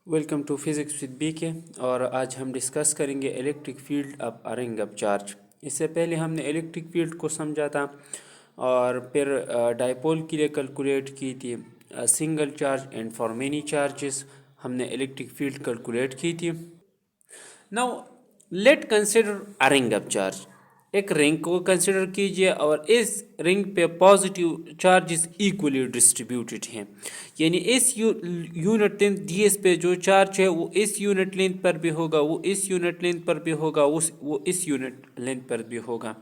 Welcome to physics with BK. और आज हम डिस्कस करेंगे electric field of a ring of charge. इससे पहले हमने इलेक्ट्रिक फील्ड को समझा था और फिर डायपोल के लिए कैलकुलेट की थी single charge and for many charges हमने इलेक्ट्रिक फील्ड कैलकुलेट की थी। Now let consider a ring of charge. एक रिंग को कंसिडर कीजिए और इस रिंग पे पॉजिटिव चार्जेस इक्वली डिस्ट्रीब्यूटेड हैं, यानी इस यूनिट लेंथ ds पे जो चार्ज है वो इस यूनिट लेंथ पर भी होगा, वो इस यूनिट लेंथ पर भी होगा, वो इस यूनिट लेंथ पर भी होगा।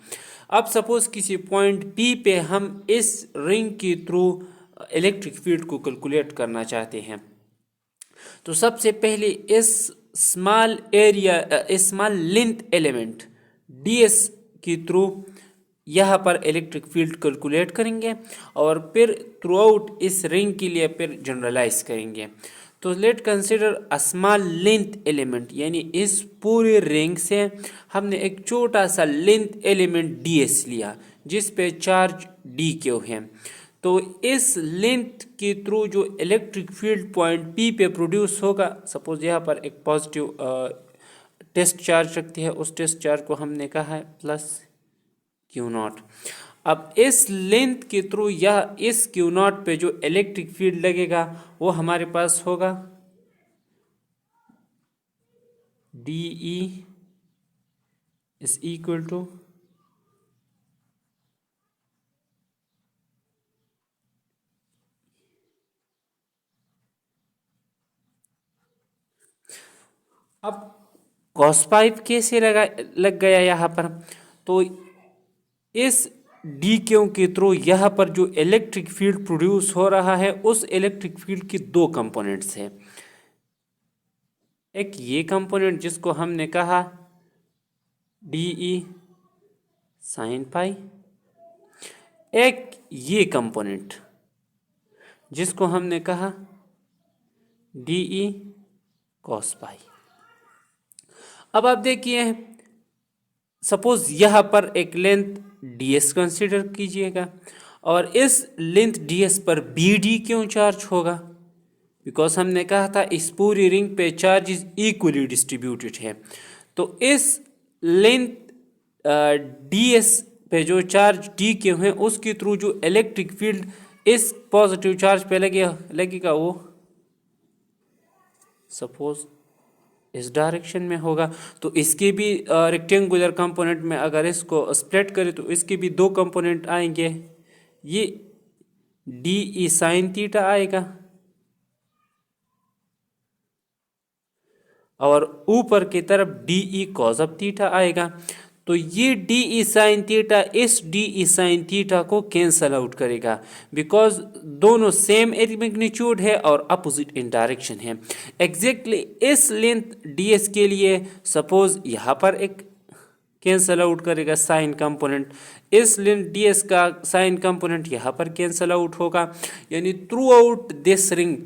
अब सपोज किसी पॉइंट P पे हम इस रिंग के थ्रू इलेक्ट्रिक फील्ड को कैलकुलेट करना चाहते हैं, तो सबसे पहले इस small area small length element ds के थ्रू यहाँ पर इलेक्ट्रिक फील्ड कैलकुलेट करेंगे और फिर थ्रू आउट इस रिंग के लिए फिर जनरलाइज करेंगे। तो late consider a small length element, यानी इस पूरे रिंग से हमने एक छोटा सा लेंथ एलिमेंट ds लिया जिस पे चार्ज dq है। तो इस लेंथ के थ्रू जो इलेक्ट्रिक फील्ड पॉइंट P पे प्रोड्यूस होगा, सपोज यहाँ पर एक पॉजिटिव टेस्ट चार्ज रखती है, उस टेस्ट चार्ज को हमने कहा है प्लस क्यू नॉट। अब इस लेंथ के थ्रू यह इस क्यू नॉट पे जो इलेक्ट्रिक फील्ड लगेगा वो हमारे पास होगा D E is equal to अब कॉस पाइप कैसे लग गया यहाँ पर। तो इस डी क्यू के थ्रू यहाँ पर जो इलेक्ट्रिक फील्ड प्रोड्यूस हो रहा है उस इलेक्ट्रिक फील्ड के दो कंपोनेंट्स हैं। एक ये कंपोनेंट जिसको हमने कहा डी ई साइन पाई, एक ये कंपोनेंट जिसको हमने कहा डी ई कॉस पाई। अब आप देखिए, सपोज यहाँ पर एक लेंथ ds कंसिडर कीजिएगा और इस लेंथ ds पर bd क्यों चार्ज होगा, बिकॉज हमने कहा था इस पूरी रिंग पे चार्जेस इक्वली डिस्ट्रीब्यूटेड है। तो इस लेंथ ds पे जो चार्ज d क्यों है उसके थ्रू जो इलेक्ट्रिक फील्ड इस पॉजिटिव चार्ज पे लगेगा वो सपोज इस डायरेक्शन में होगा। तो इसके भी रेक्टेंगुलर कंपोनेंट में अगर इसको स्प्लिट करें तो इसके भी दो कंपोनेंट आएंगे, ये डी ई साइन थीटा आएगा और ऊपर की तरफ D E cos of theta आएगा। तो ये डी ई साइन थीटा इस डी ई साइन थीटा को कैंसल आउट करेगा, बिकॉज दोनों सेम मैग्नीट्यूड है और अपोजिट इन डायरेक्शन है। एग्जैक्टली इस लेंथ डी एस के लिए सपोज यहाँ पर एक कैंसल आउट करेगा साइन कंपोनेंट, इस लेंथ डी एस का साइन कंपोनेंट यहाँ पर कैंसल आउट होगा, यानी through out this ring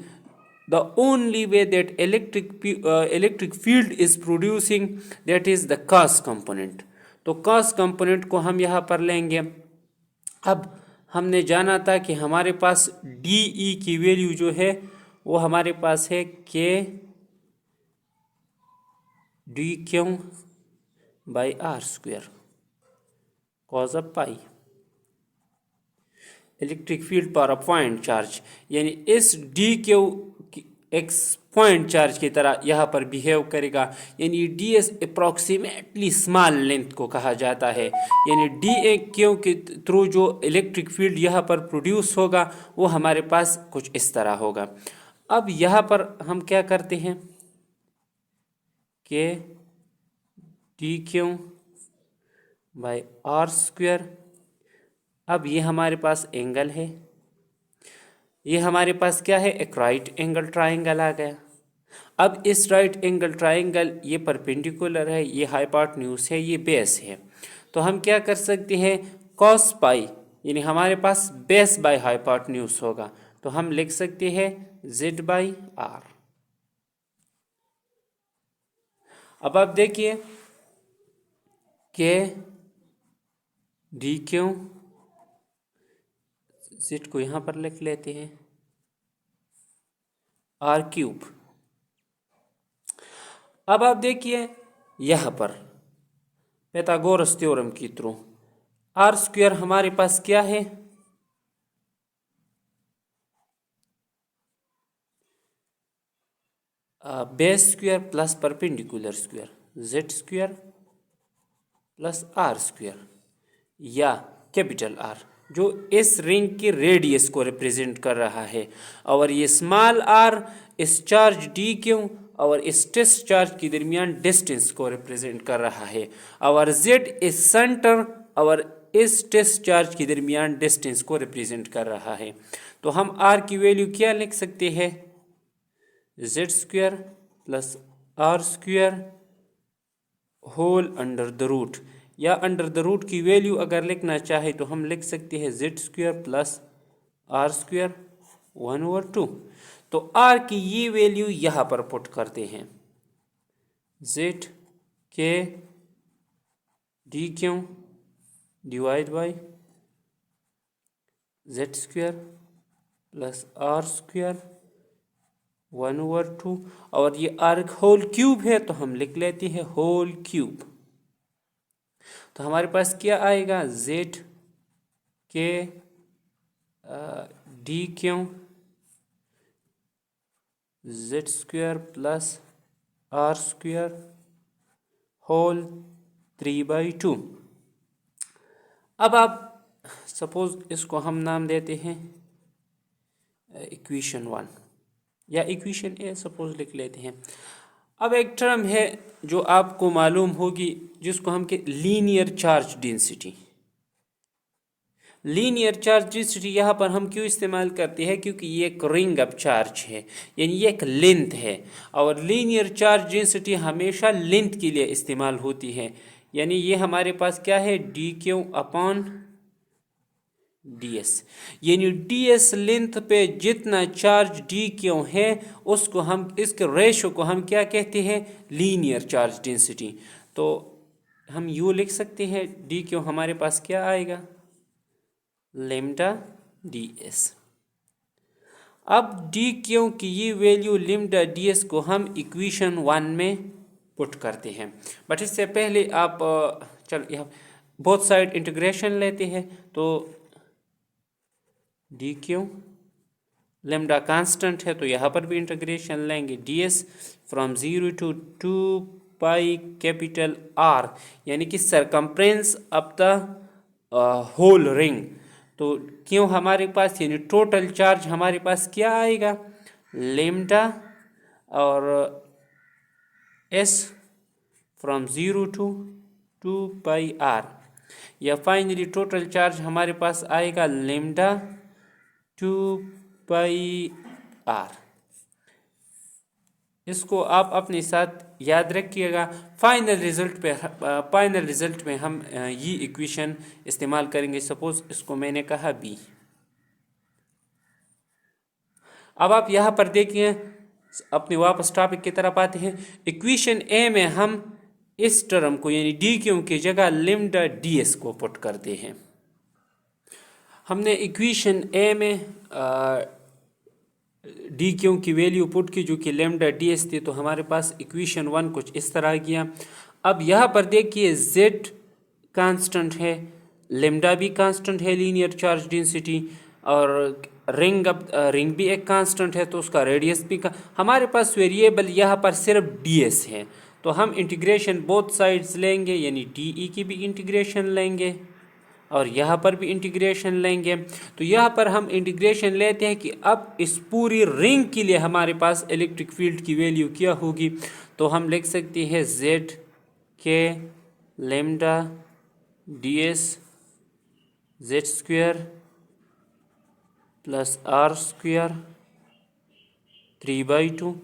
the only way that electric field is producing, that is the cos component। तो cos component को हम यहाँ पर लेंगे। अब हमने जाना था कि हमारे पास डी ई की वैल्यू जो है वो हमारे पास है K D Q by R square cos of pi electric field पर अ पॉइंट चार्ज, यानी इस डी क्यू एक पॉइंट चार्ज की तरह यहाँ पर बिहेव करेगा, यानी D S approximately small length को कहा जाता है, यानी डी ए क्यू के थ्रू जो इलेक्ट्रिक फील्ड यहाँ पर प्रोड्यूस होगा वो हमारे पास कुछ इस तरह होगा। अब यहाँ पर हम क्या करते हैं कि D Q by R square, अब ये हमारे पास एंगल है, ये हमारे पास क्या है, एक राइट एंगल ट्राइंगल आ गया। अब इस राइट एंगल ट्राइंगल ये परपेंडिकुलर है, ये हाइपोटेन्यूज है, ये बेस है। तो हम क्या कर सकते हैं, कॉस पाई यानी हमारे पास बेस बाय हाइपोटेन्यूज होगा, तो हम लिख सकते हैं जेड बाई आर। अब आप देखिए के डी क्यू, जेड को यहाँ पर लिख लेते हैं आर क्यूब अब आप देखिए यहाँ पर pythagoras थ्योरम के थ्रू आर स्क्वायर हमारे पास क्या है, base square plus perpendicular square Z square plus are square, या कैपिटल आर जो इस रिंग के रेडियस को रिप्रेजेंट कर रहा है, और ये स्मॉल आर इस चार्ज डी क्यों और इस टेस्ट चार्ज के दरमियान डिस्टेंस को रिप्रेजेंट कर रहा है, और जेड इस सेंटर और इस टेस्ट चार्ज के दरमियान डिस्टेंस को रिप्रेजेंट कर रहा है। तो हम आर की वैल्यू क्या लिख सकते हैं, Z square plus are square whole under the root, या अंडर द रूट की वैल्यू अगर लिखना चाहे तो हम लिख सकते हैं Z square plus are square 1/2। तो आर की ये वैल्यू यहाँ पर पुट करते हैं, Z K D Q divide by Z square plus are square 1/2, और ये आर होल क्यूब है तो हम लिख लेते हैं होल क्यूब। तो हमारे पास क्या आएगा, Z K D Q Z square plus are square whole 3/2। अब आप सपोज इसको हम नाम देते हैं इक्वेशन 1 या इक्वेशन ए सपोज लिख लेते हैं। अब एक टर्म है जो आपको मालूम होगी जिसको हम के linear charge density. Linear charge density यहाँ पर हम क्यों इस्तेमाल करते हैं, क्योंकि ये एक रिंग ऑफ चार्ज है, यानी ये एक लेंथ है, और लीनियर चार्ज डेंसिटी हमेशा लेंथ के लिए इस्तेमाल होती है। यानी ये हमारे पास क्या है, D Q upon D S, यानी डी एस लेंथ पे जितना चार्ज डी क्यू है उसको हम, इसके रेशो को हम क्या कहते हैं, लीनियर चार्ज डेंसिटी। तो हम यू लिख सकते हैं, डी क्यू हमारे पास क्या आएगा, लेमडा डी एस। अब डी क्यू की ये वैल्यू लेमडा डी एस को हम इक्वेशन 1 में पुट करते हैं। बट इससे पहले आप चलो यहाँ बोथ साइड इंटीग्रेशन लेते हैं। तो डी क्यू लेमडा कांस्टेंट है तो यहाँ पर भी इंटीग्रेशन लेंगे, D S from 0 to 2 pi capital R, यानी कि circumference of the whole ring. तो क्यों हमारे पास, यानी टोटल चार्ज हमारे पास क्या आएगा, लेमडा और S from 0 to 2 pi R, या फाइनली टोटल चार्ज हमारे पास आएगा लेमडा 2 पाई आर। इसको आप अपने साथ याद रखिएगा। फाइनल रिजल्ट में हम ये इक्वेशन इस्तेमाल करेंगे। सपोज इसको मैंने कहा बी। अब आप यहाँ पर देखिए, अपने वापस टॉपिक की तरफ आते हैं। इक्वेशन ए में हम इस टर्म को यानी डी क्यू की जगह लेमडा डी एस को पुट करते हैं। हमने इक्वेशन ए में डी क्यू की वैल्यू पुट की जो कि लेमडा डी एस थी, तो हमारे पास इक्वेशन 1 कुछ इस तरह गया। अब यहाँ पर देखिए जेड कांस्टेंट है, लेमडा भी कांस्टेंट है लीनियर चार्ज डेंसिटी, और रिंग भी एक कांस्टेंट है तो उसका रेडियस भी हमारे पास वेरिएबल यहाँ पर सिर्फ डी एस है। तो हम इंटीग्रेशन बोथ साइड्स लेंगे, यानी डी ई की भी इंटीग्रेशन लेंगे और यहाँ पर भी इंटीग्रेशन लेंगे। तो यहाँ पर हम इंटीग्रेशन लेते हैं कि अब इस पूरी रिंग के लिए हमारे पास इलेक्ट्रिक फील्ड की वैल्यू क्या होगी। तो हम लिख सकते हैं Z K lambda D S Z square plus are square 3/2।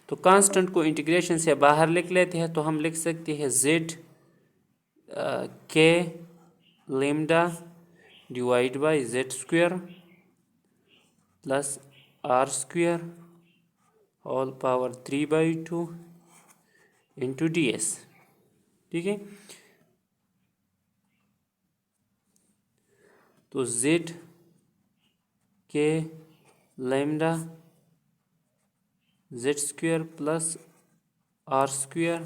तो कांस्टेंट को इंटीग्रेशन से बाहर लिख लेते हैं, तो हम लिख सकते हैं Z K lambda divide by Z square plus are square whole power 3/2 into D S. ठीक है, तो Z K lambda Z square plus are square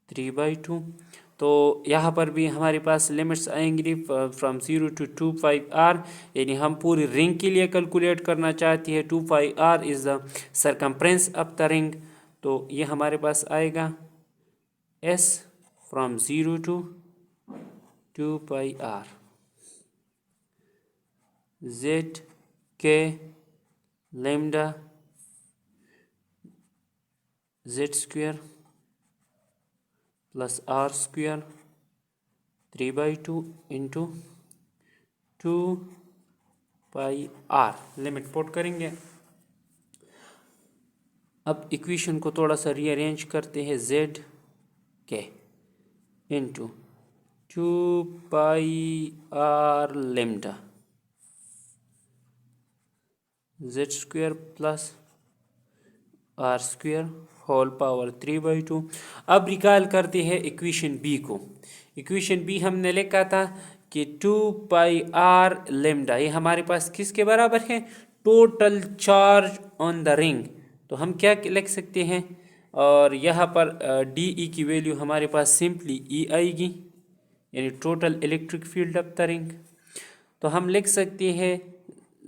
3/2। तो यहाँ पर भी हमारे पास लिमिट्स आएंगी फ्रॉम 0 to 2 पाई आर, यानी हम पूरी रिंग के लिए कैलकुलेट करना चाहते हैं। 2 pi r is the circumference of the ring. तो ये हमारे पास आएगा S from 0 to 2 pi r, Z K lambda Z square plus are square 3/2 into 2 pi r. Limit put करेंगे। अब इक्वेशन को थोड़ा सा रीअरेंज करते हैं। Z K into 2 pi R lambda Z square plus are square whole power 3/2। अब recall करते हैं इक्वेशन बी को। इक्वेशन बी हमने लिखा था कि 2 पाई आर लेमडा, ये हमारे पास किसके बराबर है? Total charge on the ring. तो हम क्या लिख सकते हैं? और यहाँ पर डी ई की वैल्यू हमारे पास सिंपली ई आएगी, यानी total electric field of the ring. तो हम लिख सकते हैं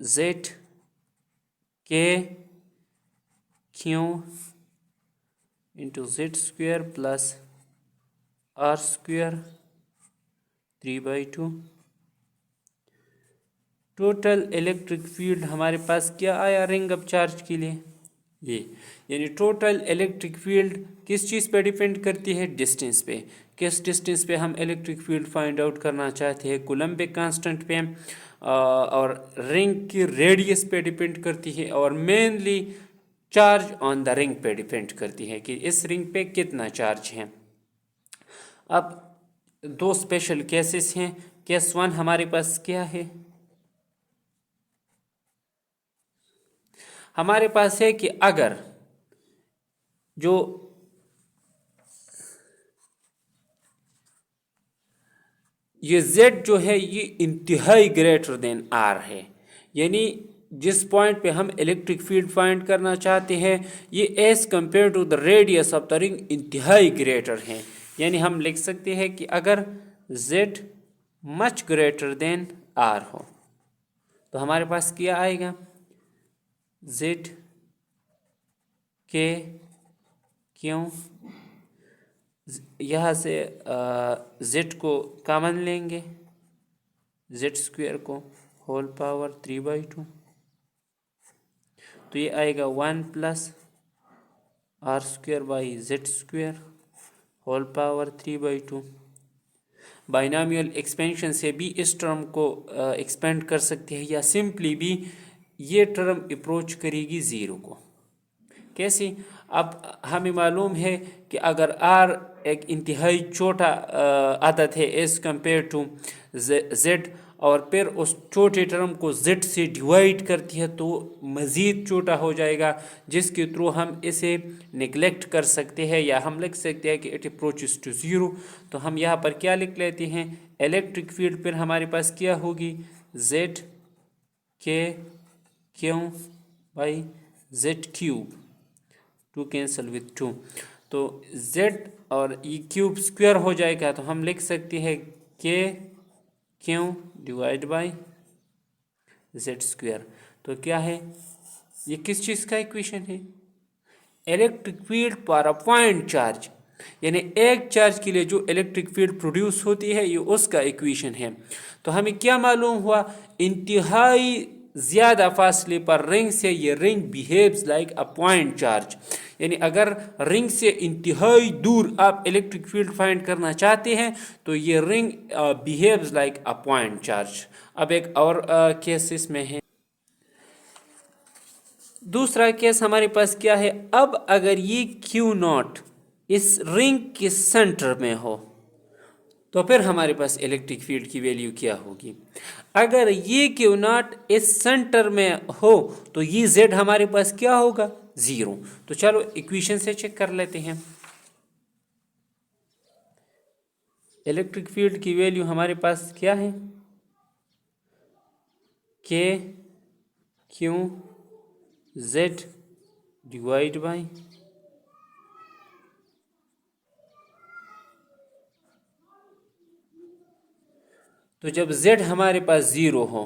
Z K Q into Z square plus are square 3/2। Total electric field हमारे पास क्या आया रिंग ऑफ चार्ज के लिए? ये, यानी टोटल इलेक्ट्रिक फील्ड किस चीज़ पे डिपेंड करती है? डिस्टेंस पे। किस डिस्टेंस पे हम इलेक्ट्रिक फील्ड फाइंड आउट करना चाहते हैं? कूलम्बिक कांस्टेंट पे। और रिंग की रेडियस पे डिपेंड करती है, और mainly charge on the ring पे डिपेंड करती है कि इस रिंग पे कितना चार्ज है। अब दो स्पेशल केसेस हैं। केस 1 हमारे पास क्या है? हमारे पास है कि अगर जो ये z जो है ये इंतहाई ग्रेटर देन r है, यानी जिस पॉइंट पे हम इलेक्ट्रिक फील्ड फाइंड करना चाहते हैं ये as compare to the radius of the ring इंतहाई ग्रेटर है। यानी हम लिख सकते हैं कि अगर z much greater than r हो तो हमारे पास क्या आएगा? z के क्यों, यहाँ से z को कॉमन लेंगे, जेड स्क्वायर को होल पावर 3/2। तो ये आएगा 1 plus are square by Z square whole power 3/2। Binomial expansion से भी इस टर्म को एक्सपेंड कर सकते हैं, या सिंपली भी ये टर्म अप्रोच करेगी ज़ीरो को। कैसे? अब हमें मालूम है कि अगर आर एक इंतहाई छोटा आदत है एज़ कंपेयर टू जेड, और फिर उस छोटे टर्म को जेड से डिवाइड करती है तो मज़ीद छोटा हो जाएगा, जिसके थ्रू हम इसे निगलेक्ट कर सकते हैं, या हम लिख सकते हैं कि इट अप्रोचेस टू ज़ीरो। तो हम यहाँ पर क्या लिख लेते हैं? इलेक्ट्रिक फील्ड फिर हमारे पास क्या होगी? Z K Q by Z cube, 2 cancel with 2। तो z और ई क्यूब स्क्वायर हो जाएगा, तो हम लिख सकते हैं के Q divide by Z square. तो क्या है? ये किस चीज़ का इक्वेशन है? इलेक्ट्रिक फील्ड पर अ पॉइंट चार्ज, यानी एक चार्ज के लिए जो इलेक्ट्रिक फील्ड प्रोड्यूस होती है ये उसका इक्वेशन है। तो हमें क्या मालूम हुआ? इंतहाई ज़्यादा फासले पर रिंग से ये रिंग बिहेव्स लाइक अ पॉइंट चार्ज, यानी अगर रिंग से इंतहाई दूर आप इलेक्ट्रिक फील्ड फाइंड करना चाहते हैं तो ये रिंग बिहेव्स लाइक अ पॉइंट चार्ज। अब एक और केस इसमें है। दूसरा केस हमारे पास क्या है? अब अगर ये क्यू नॉट इस रिंग के सेंटर में हो तो फिर हमारे पास इलेक्ट्रिक फील्ड की वैल्यू क्या होगी? अगर ये क्यू नॉट इस सेंटर में हो तो ये जेड हमारे पास क्या होगा? ज़ीरो। तो चलो इक्वेशन से चेक कर लेते हैं। इलेक्ट्रिक फील्ड की वैल्यू हमारे पास क्या है? के क्यू जेड डिवाइड बाई तो जब z हमारे पास ज़ीरो हो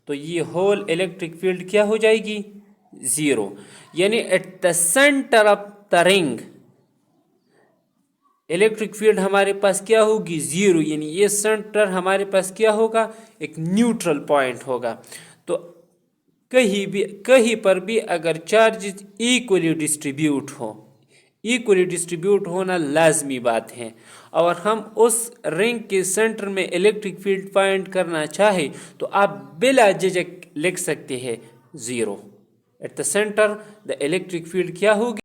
तो ये होल इलेक्ट्रिक फील्ड क्या हो जाएगी, ज़ीरो। यानी at the centre of the ring electric field हमारे पास क्या होगी, ज़ीरो। यानी ये सेंटर हमारे पास क्या होगा, एक न्यूट्रल पॉइंट होगा। तो कहीं पर भी अगर चार्जेस इक्वली डिस्ट्रीब्यूट होना लाजमी बात है, और हम उस रिंग के सेंटर में इलेक्ट्रिक फील्ड फाइंड करना चाहे तो आप बिला झिझक लिख सकते हैं zero. At the centre the electric field क्या होगी,